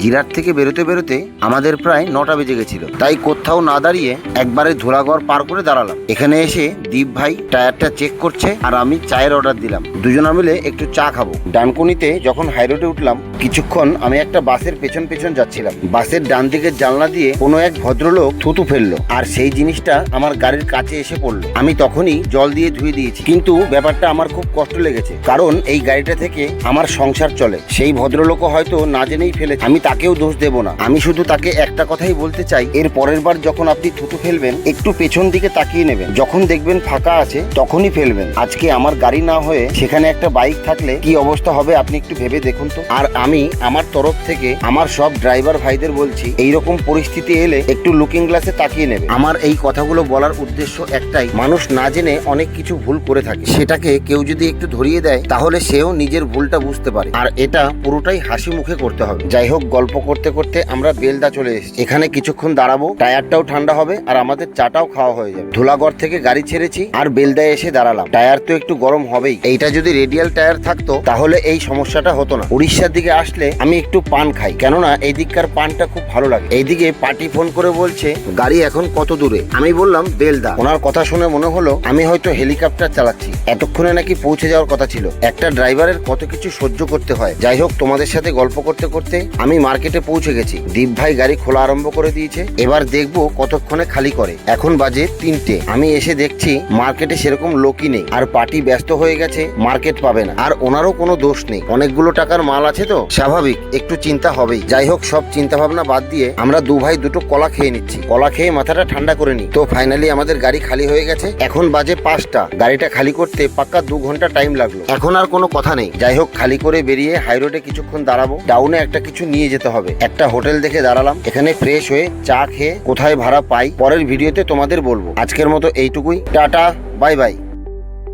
জিরাট থেকে বেরোতে বেরোতে আমাদের প্রায় 9টা বেজে গেছিল। তাই কোথাও না দাঁড়িয়ে একবারে ধুলাগড় পার করে দাঁড়ালাম। এখানে এসে দীপ ভাই টায়ারটা চেক করছে আর আমি চায়ের অর্ডার দিলাম। দুজনা মিলে একটু চা খাবো। ডানকুনিতে যখন হাইরোডে উঠলাম কিছুক্ষণ আমি একটা বাসের পেছন পেছন যাচ্ছিলাম। বাসের ডান দিকের জানলা দিয়ে কোনো এক ভদ্রলোক থুতু ফেললো আর সেই জিনিসটা আমার গাড়ির কাছে এসে পড়লো। আমি তখনই জল দিয়ে ধুয়ে দিয়েছি, কিন্তু ব্যাপারটা আমার খুব কষ্ট লেগেছে, কারণ এই গাড়িটা থেকে আমার সংসার চলে। সেই ভদ্রলোকও হয়তো না জেনেই ফেলেছে, আমি তাকেও দোষ দেব না। আমি শুধু তাকে একটা কথাই বলতে চাই, এর পরের বার যখন আপনি থুতু ফেলবেন একটু পেছন দিকে তাকিয়ে নেবেন। যখন দেখবেন ফাঁকা আছে তখনই ফেলবেন। আজকে আমার গাড়ি না হয়ে সেখানে একটা বাইক থাকলে কি অবস্থা হবে আপনি একটু ভেবে দেখুন তো। আর আমি আমার তরফ থেকে আমার সব ড্রাইভার ভাইদের বলছি, এইরকম পরিস্থিতি এলে একটু লুকিং গ্লাসে তাকিয়ে নেবে। আমার এই কথাগুলো বলার উদ্দেশ্য একটাই, মানুষ না জেনে অনেক কিছু ভুল করে থাকে, সেটাকে কেউ যদি একটু ধরিয়ে দেয় তাহলে সেও নিজের ভুলটা বুঝতে পারে। আর এটা পুরোটাই হাসি মুখে করতে হবে। যাই হোক, গল্প করতে করতে আমরা বেলদা চলে এসেছি। এখানে কিছুক্ষণ দাঁড়াবো, টায়ারটাও ঠান্ডা হবে আর আমাদের চাটাও খাওয়া হয়ে যাবে। ধুলাগড় থেকে গাড়ি ছেড়েছি আর বেলদায় এসে দাঁড়ালাম। টায়ার তো একটু গরম হবেই। এইটা যদি রেডিয়াল টায়ার থাকতো তাহলে এই সমস্যাটা হতো না। উড়িষ্যার দিকে আসলে আমি একটু পান খাই, কেননা এই দিককার পানটা খুব ভালো লাগে। এইদিকে পার্টি ফোন করে বলছে গাড়ি এখন কত দূরে। আমি বললাম বেলদা। ওনার কথা শুনে মনে হলো আমি হয়তো হেলিকপ্টার চালাচ্ছি। এতক্ষণে নাকি পৌঁছে যাওয়ার কথা ছিল। একটা ড্রাইভারের কত কিছু সহ্য করতে হয়। যাই হোক, তোমাদের সাথে গল্প করতে করতে আমি মার্কেটে পৌঁছে গেছি। দীপ ভাই গাড়ি খোলা আরম্ভ করে দিয়েছে। এবার দেখবো কতক্ষণে খালি করে। এখন বাজে 3টে। আমি এসে দেখছি মার্কেটে সেরকম লোকই নেই, আর পার্টি ব্যস্ত হয়ে গেছে, মার্কেট পাবে না। আর ওনারও কোনো দোষ নেই, অনেকগুলো টাকার মাল আছে তো স্বাভাবিক একটু চিন্তা হবেই। যাই হোক, সব চিন্তা ভাবনা বাদ দিয়ে আমরা দু ভাই দুটো কলা খেয়ে নিচ্ছি। কলা খেয়ে মাথাটা ঠান্ডা করে নি। তো ফাইনালি আমাদের গাড়ি খালি হয়ে গেছে। এখন বাজে 5টা। গাড়িটা খালি করতে পাক্কা 2 ঘন্টা টাইম লাগলো। এখন আর কোনো কথা নেই। যাই হোক, খালি করে বেরিয়ে হাইরোডে কিছুক্ষণ দাঁড়াবো। টাউনে একটা কিছু নিয়ে যেতে হবে। একটা হোটেল দেখে দাঁড়ালাম। এখানে ফ্রেশ হয়ে চা খেয়ে কোথায় ভাড়া পাই পরের ভিডিওতে তোমাদের বলবো। আজকের মতো এইটুকুই। Tata, bye bye.